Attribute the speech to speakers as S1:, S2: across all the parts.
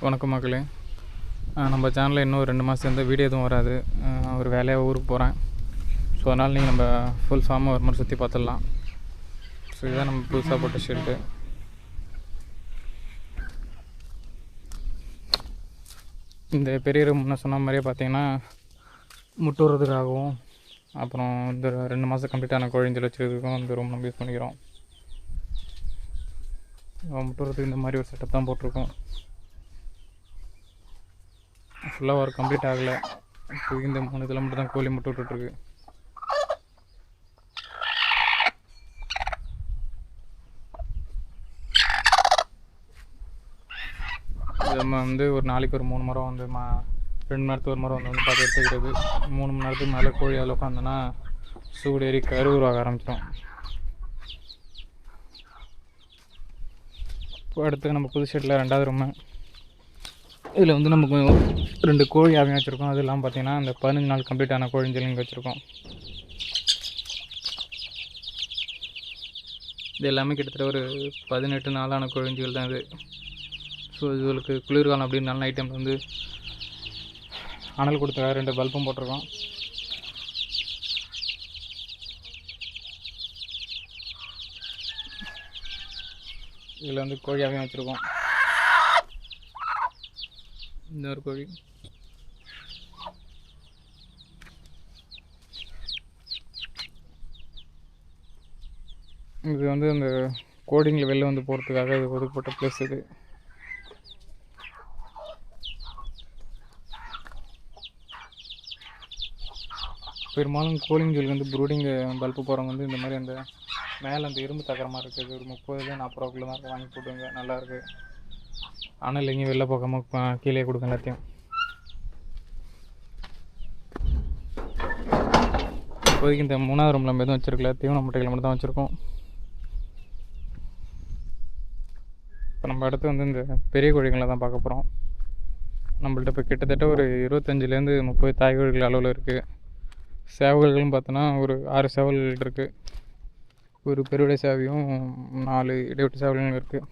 S1: வணக்கம் மக்களே. நம்ம சேனலில் இன்னும் 2 மாதம் இருந்தால் வீடியோ எதுவும் வராது. ஒரு வேலையாக ஊருக்கு போகிறேன். ஸோ அதனால் நீங்கள் நம்ம ஃபுல் ஃபார்மாக ஒரு மாதிரி சுற்றி பார்த்துடலாம். ஸோ இதுதான் நம்ம புதுசாக போட்ட ஷெல்ட்டு. இந்த பெரிய ரூம் முன்ன சொன்ன மாதிரியே பார்த்தீங்கன்னா முட்டுறதுக்காகவும் அப்புறம் இந்த 2 மாதம் கம்ப்ளீட்டான கோழிஞ்சல் வச்சுருக்கிறதுக்கும் இந்த ரூம் நம்ம யூஸ் பண்ணிக்கிறோம். முட்டுறதுக்கு இந்த மாதிரி ஒரு செட்டப் தான் போட்டிருக்கோம். ஃபுல்லாக ஒரு கம்ப்ளீட் ஆகலை. இப்போ இந்த 3 இதில் மட்டும் தான் கோழி முட்டை விட்டுருக்கு. நம்ம ஒரு நாளைக்கு ஒரு 3 மரம் 2 மணி நேரத்துக்கு ஒரு மரம் வந்து பார்த்து எடுத்துக்கிறது. 3 மணி நேரத்துக்கு மேலே கோழி அதில் உட்காந்தோன்னா சூடு ஏறி கருவுருவாக ஆரம்பிச்சிடும். இப்போ அடுத்து நம்ம புது ஷெட்டில் 2வது ரூமு. இதில் நமக்கு 2 கோழி ஆவியம் வச்சுருக்கோம். அது இல்லாமல் பார்த்தீங்கன்னா இந்த 15 நாள் கம்ப்ளீட்டான கோழிஞ்சல் இங்கே வச்சுருக்கோம். இது எல்லாமே கிட்டத்தட்ட ஒரு 18 நாளான கோழிஞ்சுகள் தான் இது. ஸோ இதுகளுக்கு குளிர்காலம் அப்படின்னு நைட் டைமில் அனல் கொடுத்த 2 பல்பும் போட்டிருக்கோம். இதில் கோழி ஆவியம் வச்சுருக்கோம். இந்த ஒரு கோழி இது அந்த கோடிங்கில் வெளில போகிறதுக்காக இது ஒதுக்கப்பட்ட ப்ளேஸ். இது பெரும்பாலும் கோழிங்களுக்கு ப்ரூடிங் பல்பு போகிறவங்க இந்த மாதிரி அந்த மேலே அந்த இரும்பு தக்கரமாக இருக்குது. ஒரு 30-40 ரூபாய்க்குள்ள தான் வாங்கி போட்டுங்க. நல்லாயிருக்கு. ஆனால் எங்கேயும் வெளில போகாமல் கீழே கொடுங்க எல்லாத்தையும். இப்போதைக்கு இந்த 3வது ரூமில் நம்ம எதுவும் வச்சுருக்கல. தீவன முட்டைகள் மட்டும் தான் வச்சுருக்கோம். இப்போ நம்ம அடுத்து இந்த பெரிய கோழிகளை தான் பார்க்க போகிறோம். நம்மள்ட்ட இப்போ கிட்டத்தட்ட ஒரு 25 to 30 தாய் கோழிகள் அளவில் இருக்குது. சேவல்களும் பார்த்தோன்னா ஒரு 6 சேவல்கள் இருக்குது. ஒரு பெருவிடை சேவையும் 4 இடைவெட்டு சேவல்களும் இருக்குது.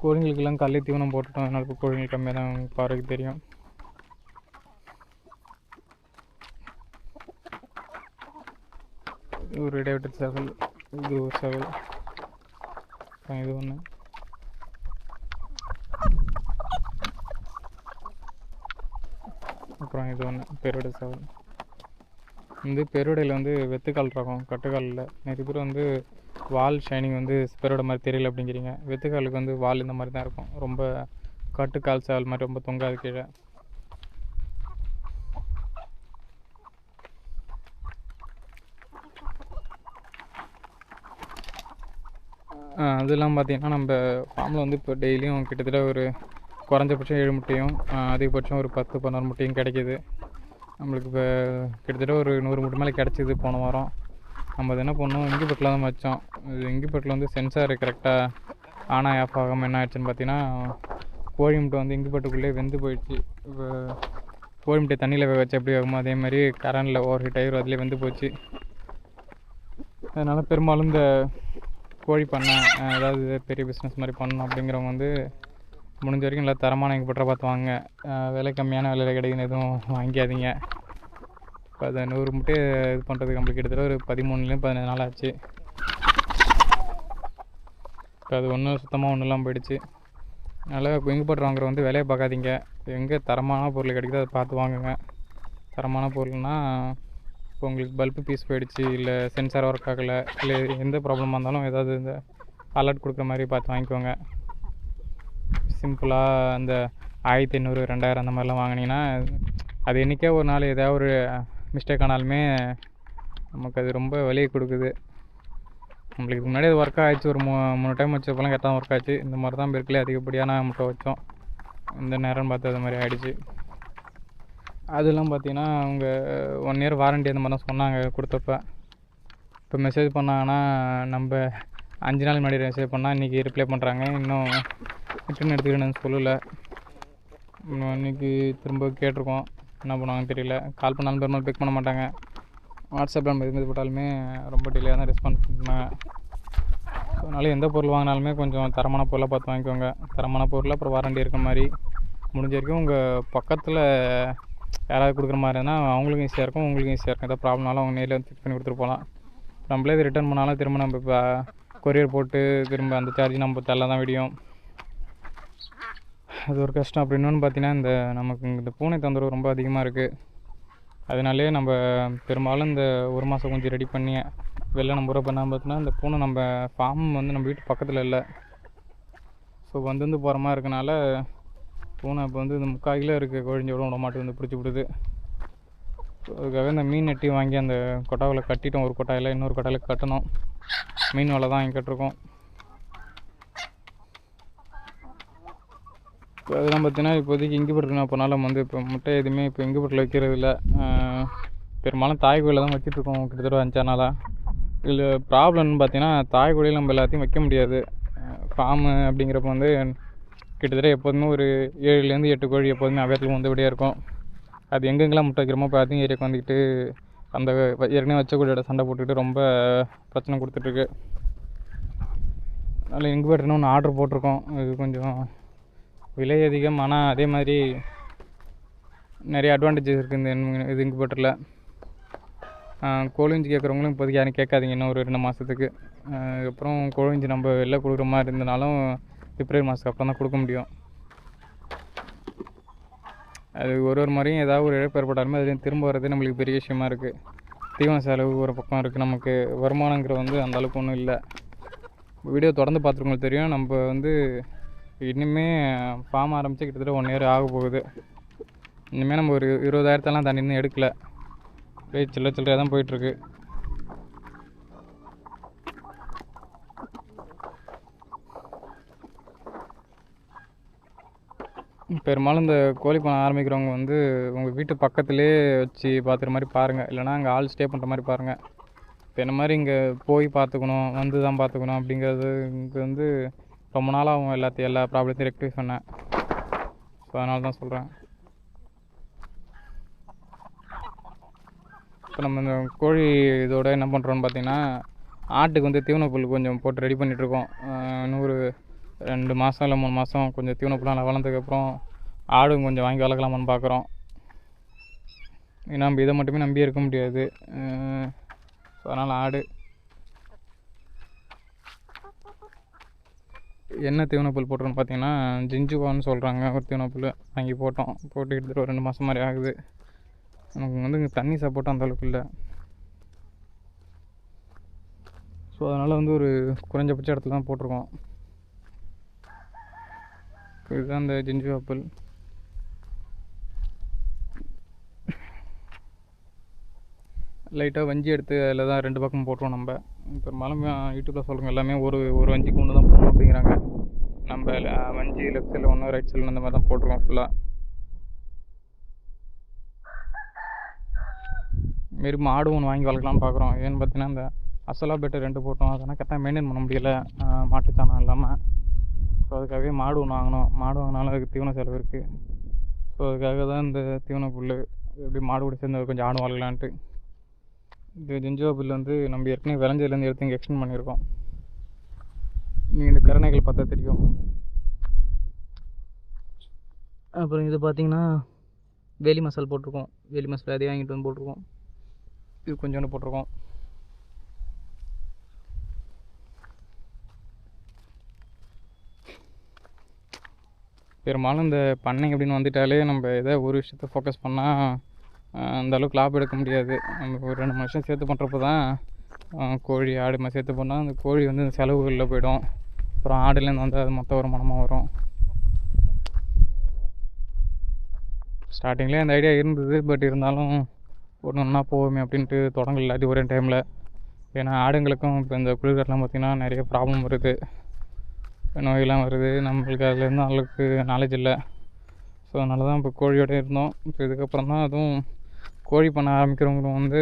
S1: கோழிங்களுக்கெல்லாம் கல்லை தீவனம் போட்டுட்டோம். அதனால் இப்போ கோழிகள் கம்மியாக தான் பார்வைக்கு தெரியும். ஒரு இடைவெட்டு சேவல், இது ஒரு சேவல், இது ஒன்று. அப்புறம் இது ஒன்று பெருவிடை சேவல். பெருவிடையில் வெத்துக்கால் ரகம், கட்டுக்காலில் நிறைய பேர் வால் ஷைனிங் பெருவிடை மாதிரி தெரியல அப்படிங்கிறீங்க. வெத்துக்காலுக்கு வால் இந்த மாதிரி தான் இருக்கும். ரொம்ப கட்டுக்கால் சேவல் மாதிரி ரொம்ப தொங்காது கீழே. அதெல்லாம் பார்த்திங்கன்னா நம்ம ஃபார்மில் இப்போ டெய்லியும் கிட்டத்தட்ட ஒரு குறைஞ்சபட்சம் 7 முட்டையும் அதிகபட்சம் ஒரு 10-12 முட்டையும் கிடைக்கிது. நம்மளுக்கு இப்போ கிட்டத்தட்ட ஒரு 100 முட்டை மேலே கிடச்சிது போன வாரம். நம்ம அது என்ன பண்ணோம், இங்கிபெட்டில் தான் வச்சோம். இது இங்கிபெட்டில் சென்சார் கரெக்டாக ஆனாக ஆஃப் ஆகாமல் என்ன ஆயிடுச்சுன்னு பார்த்தீங்கன்னா, கோழி முட்டை இங்கிபெட்டுக்குள்ளே வெந்து போயிடுச்சு. இப்போ கோழி முட்டை தண்ணியில் வேக வச்சு எப்படி ஆகுமோ அதே மாதிரி கரண்டில் ஓவர் ஹீட் ஆகிரும், அதிலே வெந்து போச்சு. அதனால் பெரும்பாலும் இந்த கோழி பண்ணை ஏதாவது பெரிய பிஸ்னஸ் மாதிரி பண்ணணும் அப்படிங்கிறவங்க முடிஞ்ச வரைக்கும் நல்லா தரமான இங்கிபெட்டரை பார்த்து வாங்க. விலை கம்மியான விலையில் கிடைக்குன்னு எதுவும் வாங்கிக்காதீங்க. இப்போ அதை 100 முட்டை இது பண்ணுறதுக்கு நம்மளுக்கு கிட்டத்தட்ட ஒரு 13-15 நாள் ஆச்சு. இப்போ அது ஒன்றும் சுத்தமாக ஒன்றும் இல்லாமல் போயிடுச்சு. அதனால் இப்போ இங்கிபெட்டர் வாங்குற விலையை பார்க்காதீங்க. எங்கே தரமான பொருள் கிடைக்குதோ அதை பார்த்து வாங்குங்க. தரமான பொருள்னால் இப்போ உங்களுக்கு பல்பு பீஸ் போயிடுச்சு, இல்லை சென்சார் ஒர்க் ஆகலை, இல்லை எந்த ப்ராப்ளமாக இருந்தாலும் ஏதாவது இந்த அலர்ட் கொடுக்குற மாதிரி பார்த்து வாங்கிக்கோங்க. சிம்பிளாக அந்த 1500, 2000 அந்த மாதிரிலாம் வாங்கினீங்கன்னா அது என்றைக்கே ஒரு நாள் ஏதாவது ஒரு மிஸ்டேக் ஆனாலுமே நமக்கு அது ரொம்ப வலியை கொடுக்குது. நம்மளுக்கு இதுக்கு முன்னாடி அது ஒர்க் ஆகிடுச்சு. ஒரு 3 டைம் வச்சப்பெல்லாம் கரெக்டாக ஒர்க் ஆச்சு. இந்த மாதிரி தான் பெருக்கில் அதிகப்படியான முட்டை வச்சோம். இந்த நேரம்னு பார்த்து அது மாதிரி ஆகிடுச்சு. அதெல்லாம் பார்த்தீங்கன்னா அவங்க 1 year வாரண்டி அந்த மாதிரி தான் சொன்னாங்க கொடுத்தப்ப. இப்போ மெசேஜ் பண்ணாங்கன்னா நம்ம 5 நாள் முன்னாடி மெசேஜ் பண்ணால் இன்றைக்கி ரிப்ளை பண்ணுறாங்க. இன்னும் ரிட்டர்ன் எடுத்துக்கிட்டேன்னு சொல்லலை. இன்றைக்கி திரும்ப கேட்டிருக்கோம், என்ன பண்ணுவாங்கன்னு தெரியல. கால் பண்ணாலும் பெரும்பாலும் பிக் பண்ண மாட்டாங்க. வாட்ஸ்அப்பில் நம்ம எதுவும் போட்டாலுமே ரொம்ப டிலேயாக தான் ரெஸ்பான்ஸ் பண்ணாங்க. ஸோ அதனால் எந்த பொருள் வாங்கினாலுமே கொஞ்சம் தரமான பொருளாக பார்த்து வாங்கிக்கோங்க. தரமான பொருள், அப்புறம் வாரண்டி இருக்க மாதிரி. முடிஞ்ச வரைக்கும் உங்கள் பக்கத்தில் யாராவது கொடுக்குற மாதிரி இருந்தால் அவங்களுக்கும் ஈஸியாக இருக்கும், உங்களுக்கும் ஈஸியாக இருக்கும். எதாவது ப்ராப்ளம்னாலும் அவங்க நேரில் வந்து ஃபிக்ஸ் பண்ணி கொடுத்துட்டு போகலாம். நம்மளே இது ரிட்டர்ன் பண்ணாலும் திரும்ப நம்ம இப்போ கொரியர் போட்டு திரும்ப அந்த சார்ஜ் நம்ம தள்ள தான் விடியும். அது ஒரு கஷ்டம். அப்படி இன்னொன்று பார்த்தீங்கன்னா, நமக்கு இந்த பூனை தொந்தரவு ரொம்ப அதிகமாக இருக்குது. அதனாலே நம்ம பெரும்பாலும் இந்த 1 மாதம் கொஞ்சம் ரெடி பண்ணி வெளில நம்ம ஊரை பண்ணாமல் பார்த்தோன்னா, இந்த பூனை நம்ம ஃபார்ம் வந்து நம்ம வீட்டு பக்கத்தில் இல்லை. ஸோ வந்து போகிற மாதிரி இருக்கனால பூனை இப்போ வந்து இந்த 3/4 கிலோ இருக்குது கொழிஞ்சோட விட மாட்டு வந்து பிடிச்சி விடுது. ஸோ அதுக்காக இந்த மீன் நெட்டி வாங்கி அந்த கொட்டாவில் கட்டிட்டோம். ஒரு கொட்டாயில் இன்னொரு கொட்டாயில் கட்டணும். மீன் வலை தான் வாங்கி கட்டிருக்கோம். இப்போ அதெல்லாம் பார்த்தீங்கன்னா இப்போதைக்கு இன்குபேட்டர் போனாலும் நம்ம வந்து இப்போ முட்டை எதுவுமே இப்போ இன்குபேட்டரில் வைக்கிறது இல்லை. பெரும்பாலும் தாய்கோழியில் தான் வச்சிட்ருக்கோம் கிட்டத்தட்ட 5-6 நாளாக. இதில் ப்ராப்ளம்னு பார்த்தீங்கன்னா, தாய்கோழியில் நம்ம எல்லாத்தையும் வைக்க முடியாது. ஃபார்மு அப்படிங்கிறப்ப வந்து கிட்டத்தட்ட எப்போதுமே ஒரு 7லேருந்து 8 கோழி எப்போதுமே அவையத்தில் வந்தபடியாக இருக்கும். அது எங்கெங்கெல்லாம் முட்டை வைக்கிறோமோ இப்போ அதையும் ஏரியாவுக்கு வந்துக்கிட்டு அந்த ஏற்கனவே வச்ச கோழியோட சண்டை போட்டுக்கிட்டு ரொம்ப பிரச்சனை கொடுத்துட்ருக்கு. அதனால் இன்குபேட்டர்னு ஒன்று ஆர்டர் போட்டிருக்கோம். இது கொஞ்சம் விலை அதிகம், ஆனால் அதே மாதிரி நிறைய அட்வான்டேஜஸ் இருக்குது இது இன்குபேட்டரில். கோழிஞ்சி கேட்குறவங்களும் இப்போதைக்கு யாரும் கேட்காதீங்க இன்னும் ஒரு 2 மாதத்துக்கு. அதுக்கப்புறம் கோழிஞ்சி நம்ம வெளில கொடுக்குற மாதிரி இருந்தனாலும் பிப்ரவரி மாதத்துக்கு அப்புறம் தான் கொடுக்க முடியும். அது ஒரு முறையும் ஏதாவது ஒரு இழப்பு ஏற்பட்டாலுமே அதுலேயும் திரும்ப வர்றது நம்மளுக்கு பெரிய விஷயமா இருக்குது. தீவன செலவு ஒரு பக்கம் இருக்குது, நமக்கு வருமானங்கிற வந்து அந்தளவுக்கு ஒன்றும் இல்லை. வீடியோ தொடர்ந்து பார்த்துருக்கவங்களுக்கு தெரியும், நம்ம வந்து இன்னுமே ஃபார்ம் ஆரம்பித்து கிட்டத்தட்ட 1 இயர் ஆக போகுது. இனிமேல் நம்ம ஒரு 20,000 தண்ணி இன்னும் எடுக்கலை. அப்படியே சில்லறையாக தான் போயிட்டுருக்கு. பெரும்பாலும் இந்த கோழி பண்ண ஆரம்பிக்கிறவங்க வந்து உங்கள் வீட்டு பக்கத்துலேயே வச்சு பார்த்துற மாதிரி பாருங்கள், இல்லைனா அங்கே ஆள் ஸ்டே பண்ணுற மாதிரி பாருங்கள். இப்போ என்ன மாதிரி இங்கே போய் பார்த்துக்கணும், வந்து தான் பார்த்துக்கணும் அப்படிங்கிறது இங்கே வந்து ரொம்ப நாளாக அவங்க எல்லா ப்ராப்ளத்தையும் ரெக்டிஃபை பண்ணேன். ஸோ அதனால தான் சொல்கிறேன். இப்போ நம்ம இந்த கோழி இதோட என்ன பண்ணுறோன்னு பார்த்தீங்கன்னா, ஆட்டுக்கு வந்து தீவனப்புல் கொஞ்சம் போட்டு ரெடி பண்ணிகிட்ருக்கோம். இன்னும் ஒரு 2 மாதம் இல்லை 3 மாதம் கொஞ்சம் தீவனப்புல்லாம் வளர்ந்ததுக்கப்புறம் ஆடும் கொஞ்சம் வாங்கி வளர்க்கலாமான்னு பார்க்குறோம். ஏன்னா நம்ம இதை மட்டுமே நம்பி இருக்க முடியாது. ஸோ அதனால் ஆடு என்ன தீவனப்புல் போட்டிருக்கோன்னு பார்த்தீங்கன்னா, ஜிஞ்சுவான்னு சொல்கிறாங்க ஒரு தீவனப்புல் வாங்கி போட்டோம். போட்டு கிட்டத்தட்ட ஒரு 2 மாதம் மாதிரி ஆகுது. நமக்கு வந்து இங்கே தண்ணி சப்போர்ட்டும் அந்தளவுக்கு இல்லை. ஸோ அதனால் வந்து ஒரு குறைஞ்சபட்ச இடத்துல தான் போட்டிருக்கோம். இதுதான் இந்த ஜிஞ்சு ஆப்பிள். லைட்டாக வஞ்சி எடுத்து அதில் தான் 2 பக்கம் போட்டுருவோம். நம்ம பெரும்பாலும் யூடியூப்பில் சொல்கிறோம் எல்லாமே ஒரு வஞ்சிக்கு ஒன்று தான் போடணும் அப்படிங்கிறாங்க. நம்ம வஞ்சி லெஃப்ட் சைடில் ஒன்று, ரைட் சைடில் அந்த மாதிரி தான் போட்டுருவோம் ஃபுல்லாக. மாரி மாடு ஒன்று வாங்கி வளர்க்கலாம்னு பார்க்குறோம். ஏன்னு பார்த்தீங்கன்னா, இந்த அசலா பெட்டு 2 போட்டோம், அதெல்லாம் கரெக்டாக மெயின்டைன் பண்ண முடியலை மாட்டுச்சாணம் இல்லாமல். ஸோ அதுக்காகவே மாடு ஒன்று வாங்கினோம். மாடு வாங்கினாலும் அதுக்கு தீவன செலவு இருக்குது. ஸோ அதுக்காக தான் இந்த தீவன புல் எப்படி மாடு கூட சேர்ந்து கொஞ்சம் ஆடு வளர்க்கலான்ட்டு. இந்த ஜிஞ்சோ புல் வந்து நம்ம ஏற்கனவே விளைஞ்சதுலேருந்து எடுத்து இங்கே எக்ஸ்டெண்ட் பண்ணியிருக்கோம். நீங்கள் இந்த கரணைகள் பார்த்தா தெரியும். அப்புறம் இது பார்த்தீங்கன்னா வேலி மசால் போட்டிருக்கோம். வேலி மசால் அதே வாங்கிட்டு வந்து போட்டிருக்கோம். இது கொஞ்சோண்டு போட்டிருக்கோம். பெரும்பாலும் இந்த பண்ணை அப்படின்னு வந்துட்டாலே நம்ம எதோ ஒரு விஷயத்தை ஃபோக்கஸ் பண்ணால் அந்தளவுக்கு லாபம் எடுக்க முடியாது. நம்ம ஒரு 2 வருஷம் சேர்த்து பண்ணுறப்ப தான் கோழி ஆடு மாதிரி சேர்த்து பண்ணால் அந்த கோழி வந்து இந்த செலவுகளில் போயிடும். அப்புறம் ஆடுலேருந்து வந்து அது மொத்த வருமானமாக வரும். ஸ்டார்டிங்லேயே அந்த ஐடியா இருந்தது, பட் இருந்தாலும் ஒன்று ஒன்றா போகுமே அப்படின்ட்டு தொடங்கல எல்லாத்தையும் ஒரே டைமில். ஏன்னா ஆடுங்களுக்கும் இப்போ இந்த குளிர்காலம்லாம் பார்த்திங்கன்னா நிறைய ப்ராப்ளம் வருது, நோயெல்லாம் வருது. நம்மளுக்கு அதுலேருந்து அளவுக்கு நாலேஜ் இல்லை. ஸோ அதனால தான் இப்போ கோழியோடு இருந்தோம். இப்போ இதுக்கப்புறம் தான் அதுவும் கோழி பண்ண ஆரம்பிக்கிறவங்க வந்து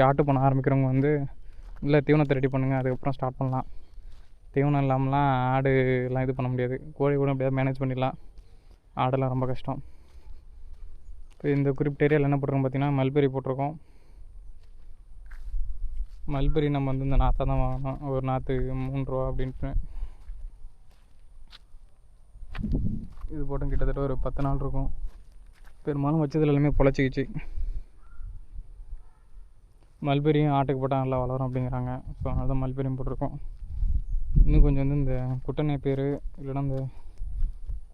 S1: ஆட்டு பண்ண ஆரம்பிக்கிறவங்க வந்து இல்லை தீவனத்தை ரெடி பண்ணுங்கள், அதுக்கப்புறம் ஸ்டார்ட் பண்ணலாம். தீவனம் இல்லாமலாம் ஆடுலாம் இது பண்ண முடியாது. கோழி கூட எப்படியாவது மேனேஜ் பண்ணிடலாம், ஆடெல்லாம் ரொம்ப கஷ்டம். இப்போ இந்த குறிப்பிட்ட ஏரியாவில் என்ன போட்டிருக்கோம் பார்த்தீங்கன்னா, மல்பெரி போட்டிருக்கோம். மல்பெரி நம்ம வந்து இந்த நாற்றை தான் வாங்கணும். ஒரு நாற்று 3 ரூபா அப்படின்ட்டு. இது போட்டும் கிட்டத்தட்ட ஒரு 10 நாள் இருக்கும். பெரும்பாலும் வச்சதுல எல்லாமே பொழைச்சிக்கிச்சு. மல்பெரியும் ஆட்டுக்கு போட்டால் நல்லா வளரும் அப்படிங்கிறாங்க. ஸோ அதனால தான் மல்பெரியும் போட்டிருக்கோம். இன்னும் கொஞ்சம் வந்து இந்த குட்டனை பேர் இல்லைன்னா இந்த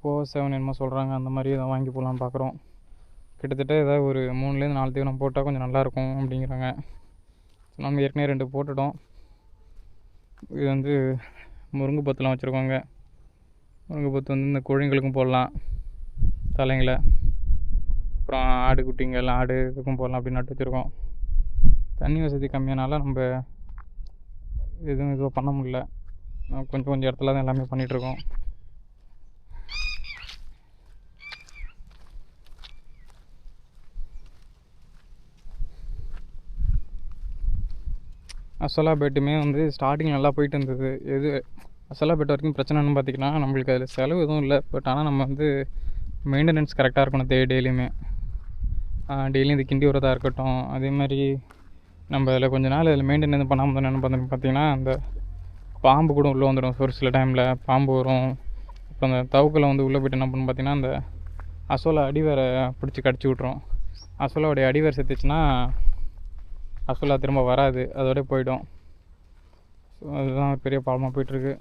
S1: கோவ7 என்னமோ சொல்கிறாங்க, அந்த மாதிரி இதை வாங்கி போடலான்னு பார்க்குறோம். கிட்டத்தட்ட ஏதாவது ஒரு 3லேருந்து 4 தீவனம் போட்டால் கொஞ்சம் நல்லாயிருக்கும் அப்படிங்கிறாங்க. நம்ம ஏற்கனவே 2 போட்டுட்டோம். இது வந்து முருங்கை பத்துலாம் வச்சுருக்கோங்க. முருங்கை பத்து வந்து இந்த கோழிங்களுக்கும் போடலாம், தலைங்களை. அப்புறம் ஆடு குட்டிங்க எல்லாம் ஆடு இதுக்கும் போடலாம் அப்படின்னு நட்டு வச்சுருக்கோம். தண்ணி வசதி கம்மியானால நம்ம எதுவும் இதுவாக பண்ண முடியல. கொஞ்சம் இடத்துல தான் எல்லாமே பண்ணிகிட்ருக்கோம். அசோலா பேட்டுமே வந்து ஸ்டார்டிங் நல்லா போயிட்டு இருந்தது. அசோலா பேட் வரைக்கும் பிரச்சனைன்னு பார்த்திங்கன்னா, நம்மளுக்கு அதில் செலவு எதுவும் இல்லை. பட் ஆனால் நம்ம வந்து மெயின்டெனன்ஸ் கரெக்டாக இருக்கணும். டெய்லியுமே டெய்லியும் இது கிண்டி வரதாக இருக்கட்டும். அதே மாதிரி நம்ம அதில் கொஞ்ச நாள் அதில் மெயின்டெனன்ஸ் பண்ணாமல் என்ன பார்த்திங்கன்னா, அந்த பாம்பு கூட உள்ளே வந்துடும். ஒரு சில டைமில் பாம்பு வரும். இப்போ அந்த தவுக்கில் வந்து உள்ளே போய்ட்டு என்ன பண்ணணும் பார்த்திங்கன்னா, அந்த அசோலா அடிவேரை பிடிச்சி கடிச்சு விட்ரும். அசோலாவுடைய அடிவேர் செத்துச்சுன்னா அசோலா திரும்ப வராது, அதோட போயிடும். ஸோ அதுதான் ஒரு பெரிய ப்ராப்ளமாக போயிட்டுருக்கு.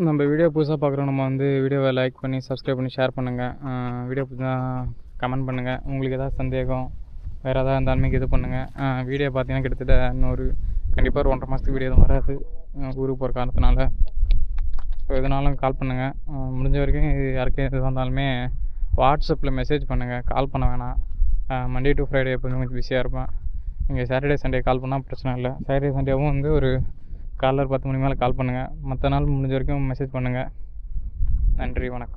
S1: நம்ம வீடியோ புதுசாக பார்க்குறோம். நம்ம வந்து வீடியோவை லைக் பண்ணி சப்ஸ்கிரைப் பண்ணி ஷேர் பண்ணுங்கள். வீடியோ புதுசாக கமெண்ட் பண்ணுங்கள். உங்களுக்கு எதாவது சந்தேகம் வேறு எதாவது இருந்தாலுமே இது பண்ணுங்கள். வீடியோ பார்த்தீங்கன்னா கிட்டத்தட்ட இன்னொரு கண்டிப்பாக ஒரு 1.5 மாதத்துக்கு வீடியோ எதுவும் வராது, ஊருக்கு போகிற காரணத்தினால. ஸோ எதுனாலும் கால் பண்ணுங்கள். முடிஞ்ச வரைக்கும் யாருக்கும் எது வந்தாலுமே வாட்ஸ்அப்பில் மெசேஜ் பண்ணுங்கள், கால் பண்ண வேணாம். மண்டே டு ஃப்ரைடே எப்போதுமே கொஞ்சம் பிஸியாக இருப்பேன். நீங்கள் சாட்டர்டே சண்டே கால் பண்ணால் பிரச்சனை இல்லை. சாட்டர்டே சண்டேவும் வந்து ஒரு காலைல 10 மணி மேலே கால் பண்ணுங்கள். மற்ற நாள் முடிஞ்ச வரைக்கும் மெசேஜ் பண்ணுங்கள். நன்றி, வணக்கம்.